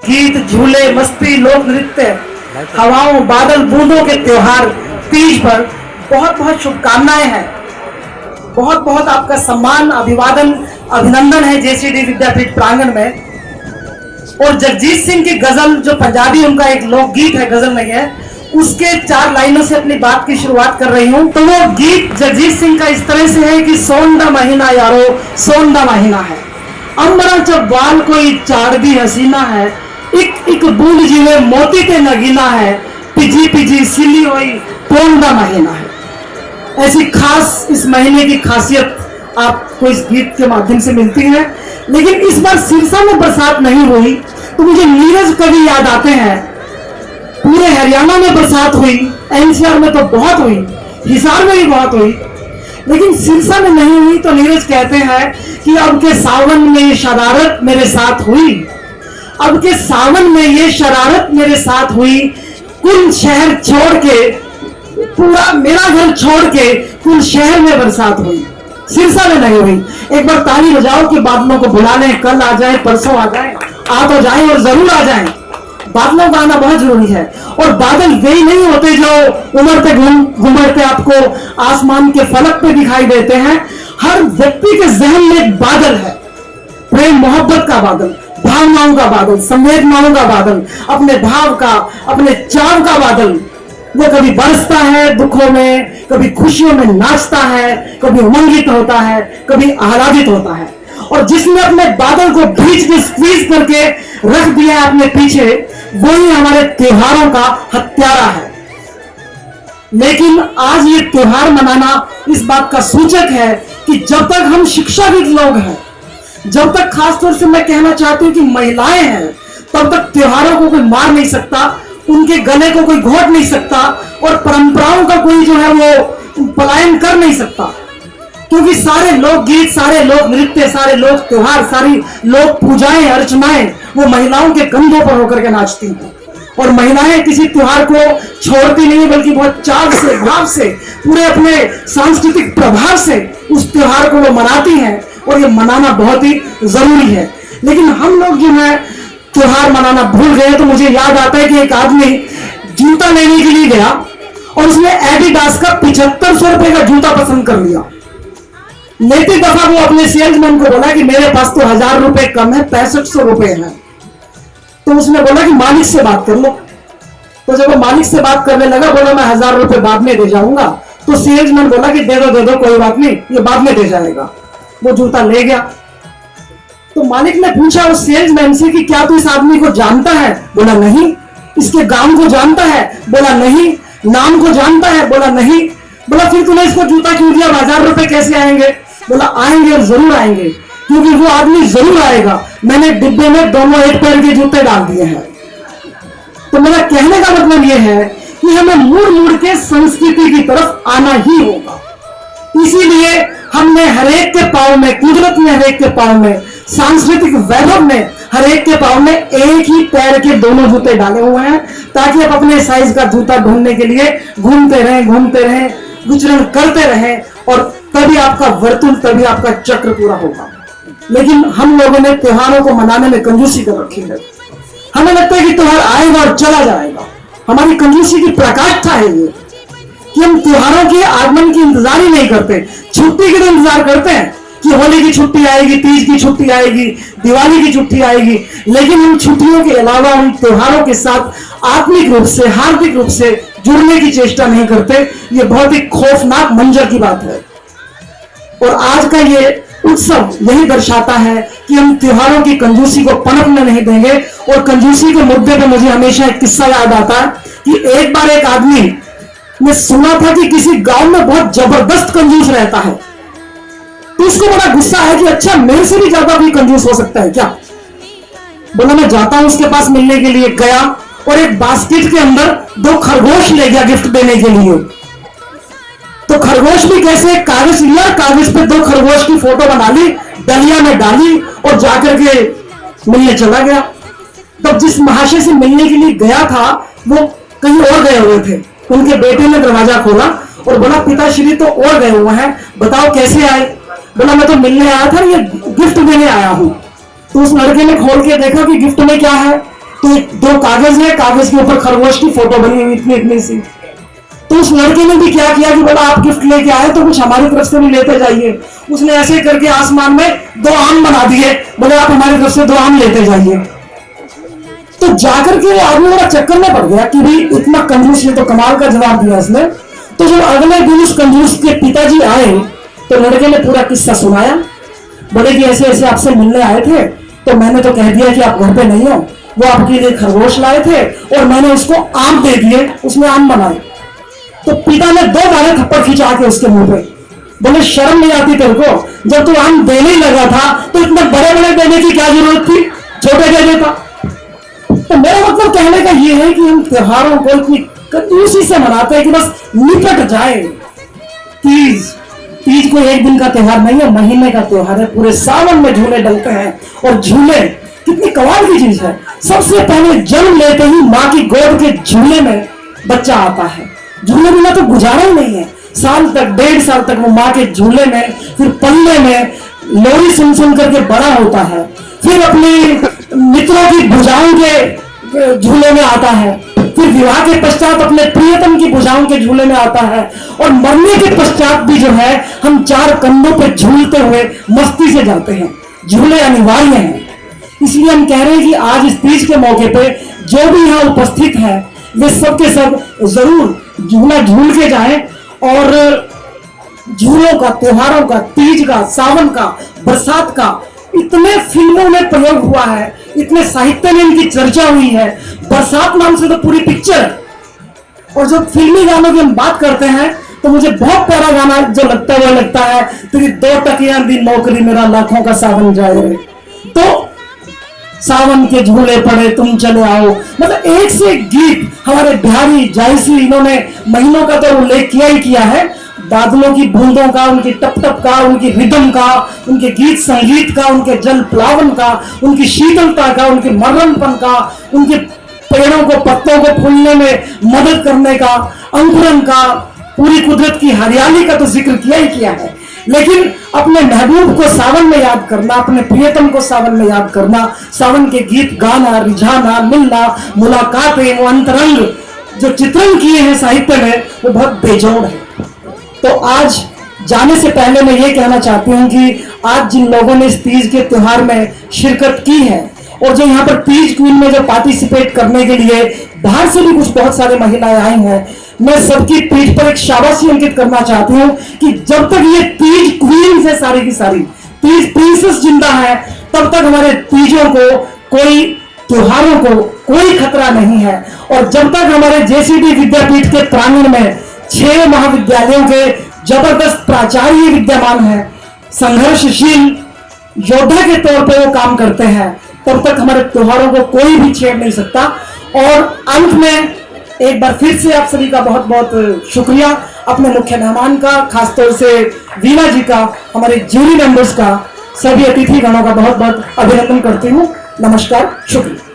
गीत, झूले, मस्ती, लोक नृत्य, हवाओं, बादल, बूंदों के त्योहार तीज पर बहुत बहुत शुभकामनाएं हैं। बहुत बहुत आपका सम्मान, अभिवादन, अभिनंदन है जेसीडी विद्यापीठ प्रांगण में। और जगजीत सिंह की गजल, जो पंजाबी उनका एक लोकगीत है, गजल नहीं है, उसके 4 लाइनों से अपनी बात की शुरुआत कर रही हूं। तो वो गीत जगजीत सिंह का इस तरह से है कि सोन दा महीना यारो, सोन दा महीना है, अंबरा चबाल कोई चाड़ दी हसीना है, एक एक बूंद जीवे मोती ते नगीना है, पिजी पिजी सिली हुई पोन दा महीना है। ऐसी खास इस महीने की खासियत आपको इस गीत के माध्यम से मिलती है। लेकिन इस बार सिरसा में बरसात नहीं हुई तो मुझे नीरज कवि याद आते हैं। पूरे हरियाणा में बरसात हुई, एनसीआर में तो बहुत हुई, हिसार में भी बहुत हुई, लेकिन सिरसा में नहीं हुई। तो नीरज कहते हैं कि अब के सावन में ये शरारत मेरे साथ हुई, अब के सावन में ये शरारत मेरे साथ हुई, कुल शहर छोड़ के, पूरा मेरा घर छोड़ के कुल शहर में बरसात हुई, सिरसा में नहीं हुई। एक बार ताली बजाओ कि बादलों को बुला लें, कल आ जाए, परसों आ जाए, आ तो जाए और जरूर आ जाए। बादलों का आना बहुत जरूरी है। और बादल वे नहीं होते जो उमड़ते घुमड़ते आपको आसमान के फलक पे दिखाई देते हैं। हर व्यक्ति के जहन में एक बादल है, प्रेम मोहब्बत का बादल, भावनाओं का बादल, संवेदनाओं का बादल, अपने भाव का, अपने चाव का बादल। वो कभी बरसता है दुखों में, कभी खुशियों में नाचता है, कभी उमंगित होता है, कभी आह्लादित होता है। और जिसने अपने बादल को भींच के स्क्वीज करके रख दिया है अपने पीछे, वही हमारे त्योहारों का हत्यारा है। लेकिन आज ये त्योहार मनाना इस बात का सूचक है कि जब तक हम शिक्षाविद लोग हैं, जब तक खासतौर से मैं कहना चाहती हूं कि महिलाएं हैं, तब तक त्योहारों को कोई मार नहीं सकता, उनके गले को कोई घोट नहीं सकता, और परंपराओं का कोई जो है वो पलायन कर नहीं सकता। क्योंकि सारे लोकगीत, सारे लोक नृत्य, सारे लोक त्योहार, सारी लोक पूजाएं अर्चनाएं वो महिलाओं के कंधों पर होकर के नाचती हैं। और महिलाएं किसी त्योहार को छोड़ती नहीं, बल्कि बहुत चाव से, भाव से, पूरे अपने सांस्कृतिक प्रभाव से उस त्योहार को वो मनाती हैं। और ये मनाना बहुत ही जरूरी है। लेकिन हम लोग जो है त्योहार मनाना भूल गए। तो मुझे याद आता है कि एक आदमी जूता लेने के लिए गया और उसने एडिडास का 7500 रुपए का जूता पसंद कर लिया। लेती दफा वो अपने सेल्समैन को बोला कि मेरे पास तो 1000 रुपए कम है, 6500 रुपए हैं। तो उसने बोला कि मालिक से बात कर लो। तो जब वो मालिक से बात करने लगा, बोला मैं 1000 रुपए बाद में दे जाऊंगा। तो सेल्समैन बोला कि दे दो कोई बात नहीं, ये बाद में दे जाएगा। वो जूता ले गया। तो मालिक ने पूछा उस सेल्समैन से कि क्या तू इस आदमी को जानता है? बोला नहीं। इसके गांव को जानता है? बोला नहीं। नाम को जानता है? बोला नहीं। बोला फिर तूने इसको जूता क्यों दिया? 1000 रुपए कैसे आएंगे? बोला आएंगे और जरूर आएंगे, क्योंकि वो आदमी जरूर आएगा। मैंने डिब्बे में दोनों एक पैर के जूते डाल दिए हैं। तो मेरा कहने का मतलब यह है कि हमें मुड़ मुड़ के संस्कृति की तरफ आना ही होगा। इसीलिए हमने हरेक के पांव में, कुदरत ने हरेक के पांव में, सांस्कृतिक वैभव में हरेक के पांव में एक ही पैर के दोनों जूते डाले हुए हैं, ताकि आप अपने साइज का जूता ढूंढने के लिए घूमते रहें, विचरण करते रहें, और तभी आपका वर्तुल, तभी आपका चक्र पूरा होगा। लेकिन हम लोगों ने त्योहारों को मनाने में कंजूसी कर रखी है। हमें लगता है कि त्योहार आएगा और चला जाएगा। हमारी कंजूसी की पराकाष्ठा है ये कि हम त्योहारों के आगमन की इंतजार ही नहीं करते। छुट्टी के तो इंतजार करते हैं कि होली की छुट्टी आएगी, तीज की छुट्टी आएगी, दिवाली की छुट्टी आएगी, लेकिन हम छुट्टियों के अलावा उन त्योहारों के साथ आत्मिक रूप से, हार्दिक रूप से जुड़ने की चेष्टा नहीं करते। ये बहुत ही खौफनाक मंजर की बात है। और आज का ये उत्सव यही दर्शाता है कि हम त्योहारों की कंजूसी को पनपने नहीं देंगे। और कंजूसी के मुद्दे पर मुझे हमेशा एक किस्सा याद आता है कि एक बार एक आदमी ने सुना था कि किसी गांव में बहुत जबरदस्त कंजूस रहता है। तो उसको बड़ा गुस्सा है कि अच्छा, मेरे से भी ज्यादा भी कंजूस हो सकता है क्या? बोला मैं जाता हूं उसके पास मिलने के लिए। गया और एक बास्केट के अंदर 2 खरगोश ले गया गिफ्ट देने के लिए। तो खरगोश भी कैसे, कागज लिया, कागज पे 2 खरगोश की फोटो बना ली, डलिया में डाली और जाकर के मिलने चला गया। तब जिस महाशय से मिलने के लिए गया था वो कहीं और गए हुए थे। उनके बेटे ने दरवाजा खोला और बोला पिताश्री तो और गए हुए हैं, बताओ कैसे आए? बोला मैं तो मिलने आया था, ये गिफ्ट देने आया हूं। तो उस लड़के ने खोल के देखा कि गिफ्ट में क्या है। तो दो कागज है, कागज के ऊपर खरगोश की फोटो बनी हुई इतनी इतनी सी। तो उस लड़के ने भी क्या किया कि बोला आप गिफ्ट लेके आए तो कुछ हमारी तरफ से भी लेते जाइए। उसने ऐसे करके आसमान में 2 आम बना दिए, बोले आप हमारी तरफ से 2 आम लेते जाइए। तो जाकर के आदमी बड़ा चक्कर में पड़ गया कि भाई इतना कंजूस, ये तो कमाल का जवाब दिया इसने। तो जब अगले दिन उस कंजूस के पिताजी आए तो लड़के ने पूरा किस्सा सुनाया। बोले कि ऐसे ऐसे आपसे मिलने आए थे, तो मैंने तो कह दिया कि आप घर पे नहीं हो, वो आपके लिए खरगोश लाए थे और मैंने उसको आम दे दिए, उसने आम बनाए। तो पिता ने 2 बार थप्पड़ खिंचा के उसके मुंह पे, बोले शर्म नहीं आती तेरे को? जब तू आम देने ही लगा था तो इतने बड़े बड़े देने की क्या जरूरत थी, छोटे दे देता। तो मेरा मतलब कहने का ये है कि हम त्योहारों को इतनी कंजूसी से मनाते हैं कि बस निपट जाए। तीज कोई एक दिन का त्योहार नहीं है, महीने का त्योहार है। पूरे सावन में झूले डलते हैं और झूले कितनी कमाल की चीज है। सबसे पहले जन्म लेते ही माँ की गोद के झूले में बच्चा आता है। झूले बिना तो गुजारा ही नहीं है। साल तक, 1.5 साल तक वो माँ के झूले में, फिर पल्ले में लोरी सुन सुन करके बड़ा होता है। फिर अपने मित्रों की भुजाओं के झूले में आता है। फिर विवाह के पश्चात अपने प्रियतम की भुजाओं के झूले में आता है। और मरने के पश्चात भी जो है हम 4 कंधों पे झूलते हुए मस्ती से जाते हैं। झूले अनिवार्य हैं। इसलिए हम कह रहे हैं कि आज इस तीज के मौके पे जो भी यहाँ उपस्थित है वे सब के सब जरूर झूला झूल के जाएं। और झूलों का, त्योहारों का, तीज का, सावन का, बरसात का इतने फिल्मों में प्रयोग हुआ है, इतने साहित्य में इनकी चर्चा हुई है। बरसात नाम से तो पूरी पिक्चर है। और जब फिल्मी गानों की हम बात करते हैं तो मुझे बहुत प्यारा गाना जो लगता है वो लगता है, तेरी 2 टकियां दी नौकरी मेरा लाखों का सावन जाए रे। तो सावन के झूले पड़े तुम चले आओ, मतलब एक से एक गीत हमारे बिहारी जायसी, इन्होंने महीनों का तो उल्लेख किया ही किया है। बादलों की बूंदों का, उनकी टप टप का, उनकी रिदम का, उनके गीत संगीत का, उनके जल प्लावन का, उनकी शीतलता का, उनके मर्रमपन का, उनके पेड़ों को, पत्तों को फूलने में मदद करने का, अंकुरन का, पूरी कुदरत की हरियाली का तो जिक्र किया ही किया है। लेकिन अपने महबूब को सावन में याद करना, अपने प्रियतम को सावन में याद करना, सावन के गीत गाना, रिझाना, मिलना, मुलाकातें, वो अंतरंग जो चित्रण किए हैं साहित्य में, वो बहुत बेजोड़ है। तो आज जाने से पहले मैं ये कहना चाहती हूँ कि आज जिन लोगों ने इस तीज के त्योहार में शिरकत की है और जो यहाँ पर तीज क्वीन में जो पार्टिसिपेट करने के लिए बाहर से भी कुछ बहुत सारे महिलाएं आई हैं, मैं सबकी पीठ पर एक शाबाशी अंकित करना चाहती हूँ कि जब तक ये तीज क्वीन से सारी की सारी तीज प्रिंसेस जिंदा है, तब तक हमारे तीजों को, कोई त्योहारों को कोई खतरा नहीं है। और जब तक हमारे जेसीडी विद्यापीठ के प्रांगण में 6 महाविद्यालयों के जबरदस्त प्राचार्य विद्यमान हैं, संघर्षशील योद्धा के तौर पे वो काम करते हैं, तब तक हमारे त्योहारों को कोई भी छेड़ नहीं सकता। और अंत में एक बार फिर से आप सभी का बहुत बहुत शुक्रिया, अपने मुख्य मेहमान का, खासतौर से वीणा जी का, हमारे जूरी मेंबर्स का, सभी अतिथि गणों का बहुत बहुत अभिनंदन करती हूँ। नमस्कार, शुक्रिया।